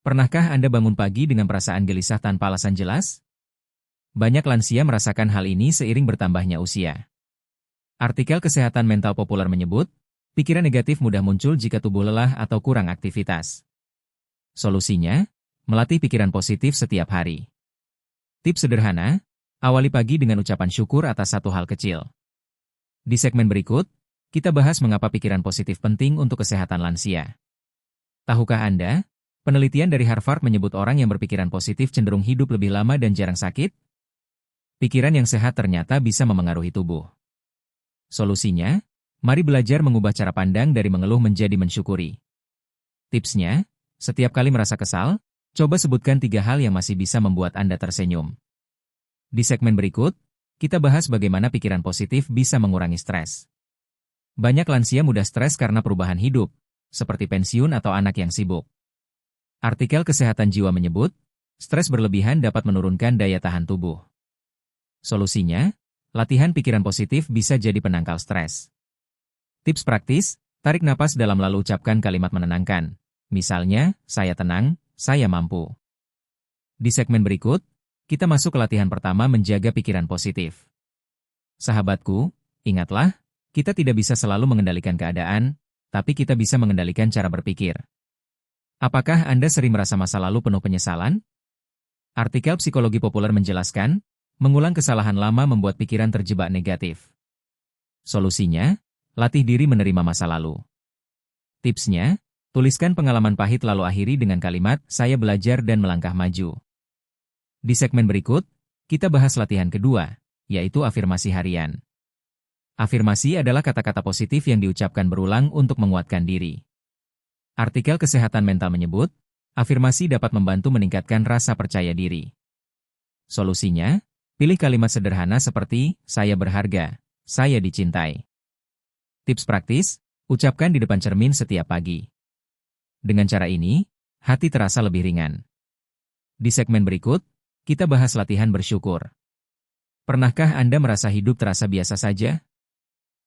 Pernahkah Anda bangun pagi dengan perasaan gelisah tanpa alasan jelas? Banyak lansia merasakan hal ini seiring bertambahnya usia. Artikel kesehatan mental populer menyebut, pikiran negatif mudah muncul jika tubuh lelah atau kurang aktivitas. Solusinya, melatih pikiran positif setiap hari. Tips sederhana, awali pagi dengan ucapan syukur atas satu hal kecil. Di segmen berikut, kita bahas mengapa pikiran positif penting untuk kesehatan lansia. Tahukah Anda, penelitian dari Harvard menyebut orang yang berpikiran positif cenderung hidup lebih lama dan jarang sakit? Pikiran yang sehat ternyata bisa memengaruhi tubuh. Solusinya, mari belajar mengubah cara pandang dari mengeluh menjadi mensyukuri. Tipsnya, setiap kali merasa kesal, coba sebutkan 3 hal yang masih bisa membuat Anda tersenyum. Di segmen berikut, kita bahas bagaimana pikiran positif bisa mengurangi stres. Banyak lansia mudah stres karena perubahan hidup, seperti pensiun atau anak yang sibuk. Artikel kesehatan jiwa menyebut, stres berlebihan dapat menurunkan daya tahan tubuh. Solusinya, latihan pikiran positif bisa jadi penangkal stres. Tips praktis, tarik napas dalam lalu ucapkan kalimat menenangkan. Misalnya, saya tenang, saya mampu. Di segmen berikut, kita masuk ke latihan pertama menjaga pikiran positif. Sahabatku, ingatlah, kita tidak bisa selalu mengendalikan keadaan, tapi kita bisa mengendalikan cara berpikir. Apakah Anda sering merasa masa lalu penuh penyesalan? Artikel psikologi populer menjelaskan, mengulang kesalahan lama membuat pikiran terjebak negatif. Solusinya, latih diri menerima masa lalu. Tipsnya, tuliskan pengalaman pahit lalu akhiri dengan kalimat, saya belajar dan melangkah maju. Di segmen berikut, kita bahas latihan kedua, yaitu afirmasi harian. Afirmasi adalah kata-kata positif yang diucapkan berulang untuk menguatkan diri. Artikel kesehatan mental menyebut, afirmasi dapat membantu meningkatkan rasa percaya diri. Solusinya, pilih kalimat sederhana seperti, saya berharga, saya dicintai. Tips praktis, ucapkan di depan cermin setiap pagi. Dengan cara ini, hati terasa lebih ringan. Di segmen berikut, kita bahas latihan bersyukur. Pernahkah Anda merasa hidup terasa biasa saja?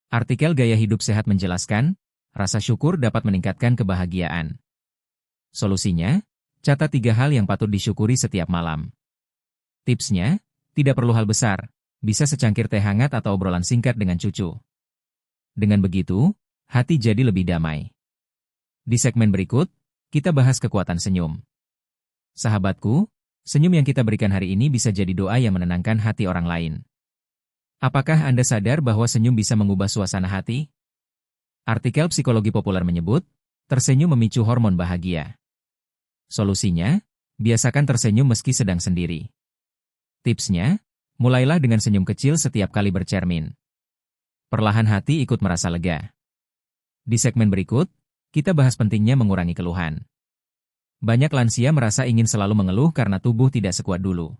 Artikel Gaya Hidup Sehat menjelaskan, rasa syukur dapat meningkatkan kebahagiaan. Solusinya, catat 3 hal yang patut disyukuri setiap malam. Tipsnya, tidak perlu hal besar, bisa secangkir teh hangat atau obrolan singkat dengan cucu. Dengan begitu, hati jadi lebih damai. Di segmen berikut, kita bahas kekuatan senyum. Sahabatku, senyum yang kita berikan hari ini bisa jadi doa yang menenangkan hati orang lain. Apakah Anda sadar bahwa senyum bisa mengubah suasana hati? Artikel psikologi populer menyebut, tersenyum memicu hormon bahagia. Solusinya, biasakan tersenyum meski sedang sendiri. Tipsnya, mulailah dengan senyum kecil setiap kali bercermin. Perlahan hati ikut merasa lega. Di segmen berikut, kita bahas pentingnya mengurangi keluhan. Banyak lansia merasa ingin selalu mengeluh karena tubuh tidak sekuat dulu.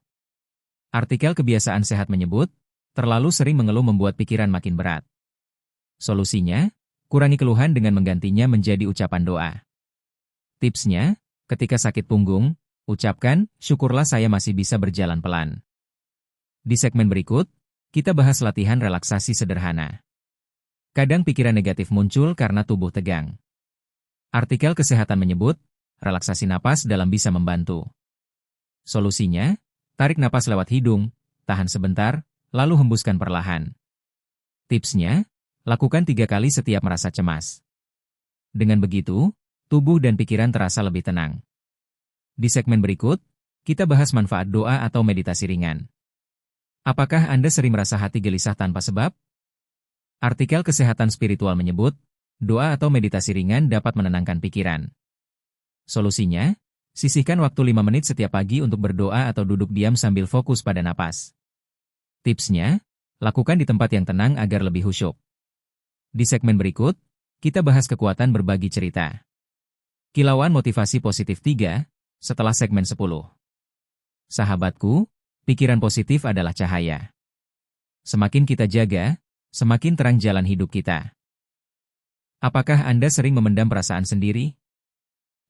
Artikel kebiasaan sehat menyebut, terlalu sering mengeluh membuat pikiran makin berat. Solusinya, kurangi keluhan dengan menggantinya menjadi ucapan doa. Tipsnya, ketika sakit punggung, ucapkan, syukurlah saya masih bisa berjalan pelan. Di segmen berikut, kita bahas latihan relaksasi sederhana. Kadang pikiran negatif muncul karena tubuh tegang. Artikel kesehatan menyebut, relaksasi napas dalam bisa membantu. Solusinya, tarik napas lewat hidung, tahan sebentar, lalu hembuskan perlahan. Tipsnya, lakukan 3 kali setiap merasa cemas. Dengan begitu, tubuh dan pikiran terasa lebih tenang. Di segmen berikut, kita bahas manfaat doa atau meditasi ringan. Apakah Anda sering merasa hati gelisah tanpa sebab? Artikel kesehatan spiritual menyebut, doa atau meditasi ringan dapat menenangkan pikiran. Solusinya, sisihkan waktu 5 menit setiap pagi untuk berdoa atau duduk diam sambil fokus pada napas. Tipsnya, lakukan di tempat yang tenang agar lebih khusyuk. Di segmen berikut, kita bahas kekuatan berbagi cerita. Kilauan motivasi positif 3, setelah segmen 10. Sahabatku, pikiran positif adalah cahaya. Semakin kita jaga, semakin terang jalan hidup kita. Apakah Anda sering memendam perasaan sendiri?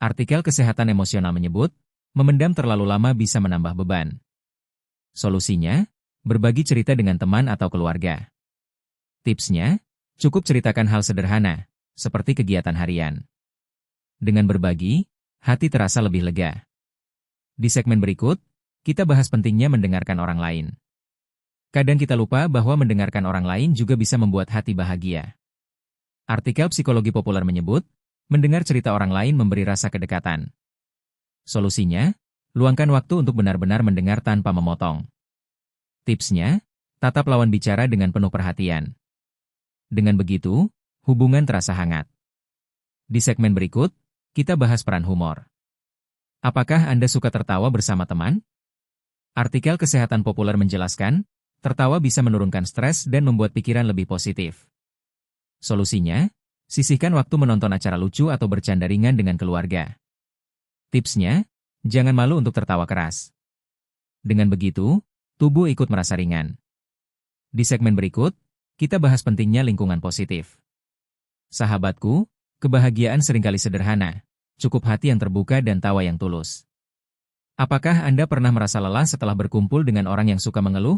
Artikel kesehatan emosional menyebut, memendam terlalu lama bisa menambah beban. Solusinya, berbagi cerita dengan teman atau keluarga. Tipsnya, cukup ceritakan hal sederhana, seperti kegiatan harian. Dengan berbagi, hati terasa lebih lega. Di segmen berikut, kita bahas pentingnya mendengarkan orang lain. Kadang kita lupa bahwa mendengarkan orang lain juga bisa membuat hati bahagia. Artikel psikologi populer menyebut, mendengar cerita orang lain memberi rasa kedekatan. Solusinya, luangkan waktu untuk benar-benar mendengar tanpa memotong. Tipsnya, tatap lawan bicara dengan penuh perhatian. Dengan begitu, hubungan terasa hangat. Di segmen berikut, kita bahas peran humor. Apakah Anda suka tertawa bersama teman? Artikel kesehatan populer menjelaskan, tertawa bisa menurunkan stres dan membuat pikiran lebih positif. Solusinya, sisihkan waktu menonton acara lucu atau bercanda ringan dengan keluarga. Tipsnya, jangan malu untuk tertawa keras. Dengan begitu, tubuh ikut merasa ringan. Di segmen berikut, kita bahas pentingnya lingkungan positif. Sahabatku, kebahagiaan seringkali sederhana, cukup hati yang terbuka dan tawa yang tulus. Apakah Anda pernah merasa lelah setelah berkumpul dengan orang yang suka mengeluh?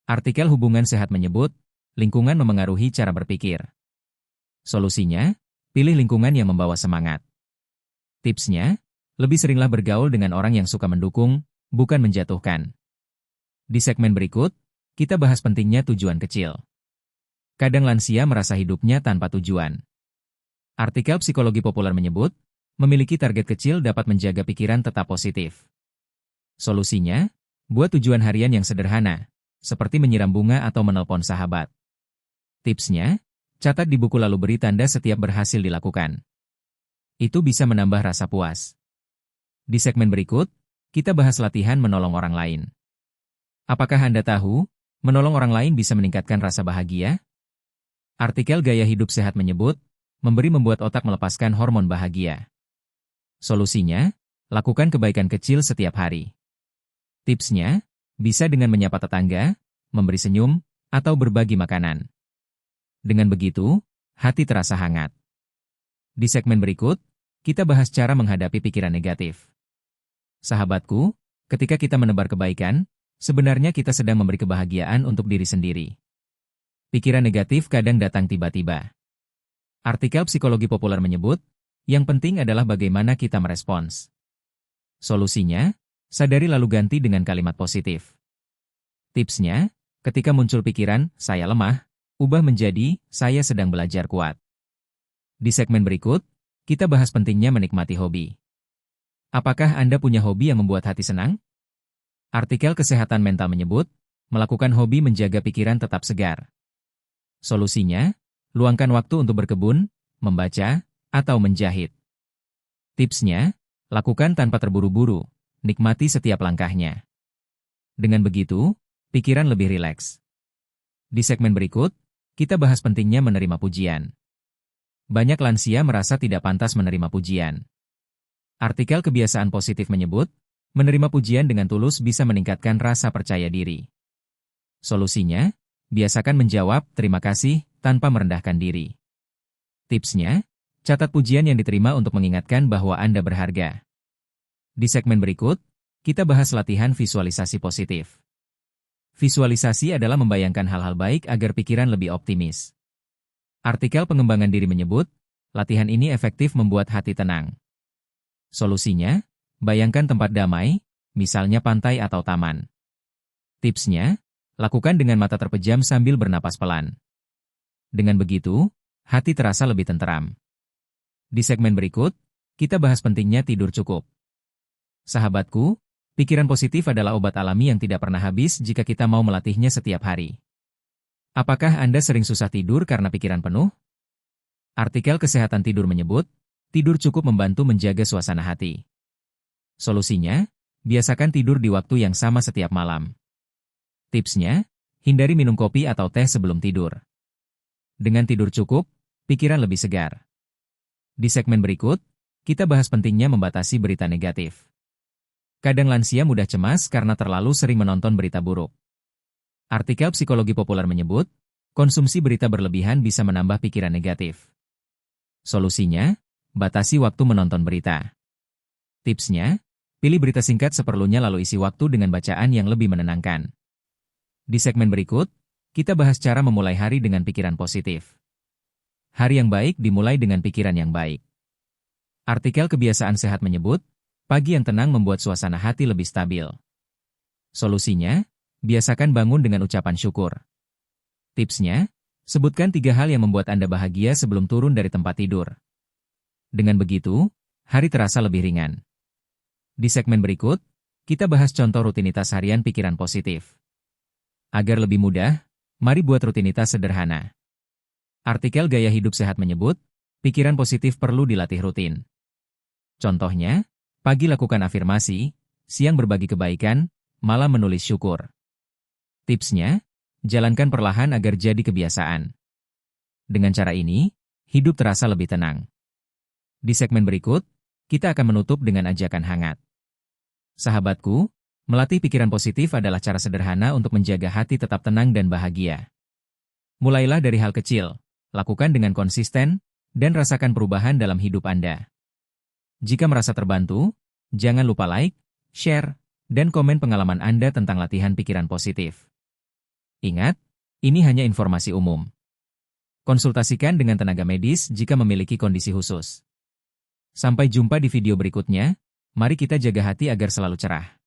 Artikel Hubungan Sehat menyebut, lingkungan memengaruhi cara berpikir. Solusinya, pilih lingkungan yang membawa semangat. Tipsnya, lebih seringlah bergaul dengan orang yang suka mendukung, bukan menjatuhkan. Di segmen berikut, kita bahas pentingnya tujuan kecil. Kadang lansia merasa hidupnya tanpa tujuan. Artikel psikologi populer menyebut, memiliki target kecil dapat menjaga pikiran tetap positif. Solusinya, buat tujuan harian yang sederhana, seperti menyiram bunga atau menelpon sahabat. Tipsnya, catat di buku lalu beri tanda setiap berhasil dilakukan. Itu bisa menambah rasa puas. Di segmen berikut, kita bahas latihan menolong orang lain. Apakah Anda tahu, menolong orang lain bisa meningkatkan rasa bahagia? Artikel Gaya Hidup Sehat menyebut, memberi membuat otak melepaskan hormon bahagia. Solusinya, lakukan kebaikan kecil setiap hari. Tipsnya, bisa dengan menyapa tetangga, memberi senyum, atau berbagi makanan. Dengan begitu, hati terasa hangat. Di segmen berikut, kita bahas cara menghadapi pikiran negatif. Sahabatku, ketika kita menebar kebaikan, sebenarnya kita sedang memberi kebahagiaan untuk diri sendiri. Pikiran negatif kadang datang tiba-tiba. Artikel psikologi populer menyebut, yang penting adalah bagaimana kita merespons. Solusinya, sadari lalu ganti dengan kalimat positif. Tipsnya, ketika muncul pikiran, saya lemah, ubah menjadi, saya sedang belajar kuat. Di segmen berikut, kita bahas pentingnya menikmati hobi. Apakah Anda punya hobi yang membuat hati senang? Artikel Kesehatan Mental menyebut, melakukan hobi menjaga pikiran tetap segar. Solusinya, luangkan waktu untuk berkebun, membaca, atau menjahit. Tipsnya, lakukan tanpa terburu-buru, nikmati setiap langkahnya. Dengan begitu, pikiran lebih rileks. Di segmen berikut, kita bahas pentingnya menerima pujian. Banyak lansia merasa tidak pantas menerima pujian. Artikel Kebiasaan Positif menyebut, menerima pujian dengan tulus bisa meningkatkan rasa percaya diri. Solusinya, biasakan menjawab terima kasih tanpa merendahkan diri. Tipsnya, catat pujian yang diterima untuk mengingatkan bahwa Anda berharga. Di segmen berikut, kita bahas latihan visualisasi positif. Visualisasi adalah membayangkan hal-hal baik agar pikiran lebih optimis. Artikel Pengembangan Diri menyebut, latihan ini efektif membuat hati tenang. Solusinya, bayangkan tempat damai, misalnya pantai atau taman. Tipsnya, lakukan dengan mata terpejam sambil bernapas pelan. Dengan begitu, hati terasa lebih tenteram. Di segmen berikut, kita bahas pentingnya tidur cukup. Sahabatku, pikiran positif adalah obat alami yang tidak pernah habis jika kita mau melatihnya setiap hari. Apakah Anda sering susah tidur karena pikiran penuh? Artikel Kesehatan Tidur menyebut, tidur cukup membantu menjaga suasana hati. Solusinya, biasakan tidur di waktu yang sama setiap malam. Tipsnya, hindari minum kopi atau teh sebelum tidur. Dengan tidur cukup, pikiran lebih segar. Di segmen berikut, kita bahas pentingnya membatasi berita negatif. Kadang lansia mudah cemas karena terlalu sering menonton berita buruk. Artikel Psikologi Populer menyebut, konsumsi berita berlebihan bisa menambah pikiran negatif. Solusinya, batasi waktu menonton berita. Tipsnya, pilih berita singkat seperlunya lalu isi waktu dengan bacaan yang lebih menenangkan. Di segmen berikut, kita bahas cara memulai hari dengan pikiran positif. Hari yang baik dimulai dengan pikiran yang baik. Artikel Kebiasaan Sehat menyebut, Pagi yang tenang membuat suasana hati lebih stabil. Solusinya, biasakan bangun dengan ucapan syukur. Tipsnya, sebutkan 3 hal yang membuat Anda bahagia sebelum turun dari tempat tidur. Dengan begitu, hari terasa lebih ringan. Di segmen berikut, kita bahas contoh rutinitas harian pikiran positif. Agar lebih mudah, mari buat rutinitas sederhana. Artikel Gaya Hidup Sehat menyebut, pikiran positif perlu dilatih rutin. Contohnya, pagi lakukan afirmasi, siang berbagi kebaikan, malam menulis syukur. Tipsnya, jalankan perlahan agar jadi kebiasaan. Dengan cara ini, hidup terasa lebih tenang. Di segmen berikut, kita akan menutup dengan ajakan hangat. Sahabatku, melatih pikiran positif adalah cara sederhana untuk menjaga hati tetap tenang dan bahagia. Mulailah dari hal kecil, lakukan dengan konsisten, dan rasakan perubahan dalam hidup Anda. Jika merasa terbantu, jangan lupa like, share, dan komen pengalaman Anda tentang latihan pikiran positif. Ingat, ini hanya informasi umum. Konsultasikan dengan tenaga medis jika memiliki kondisi khusus. Sampai jumpa di video berikutnya, mari kita jaga hati agar selalu cerah.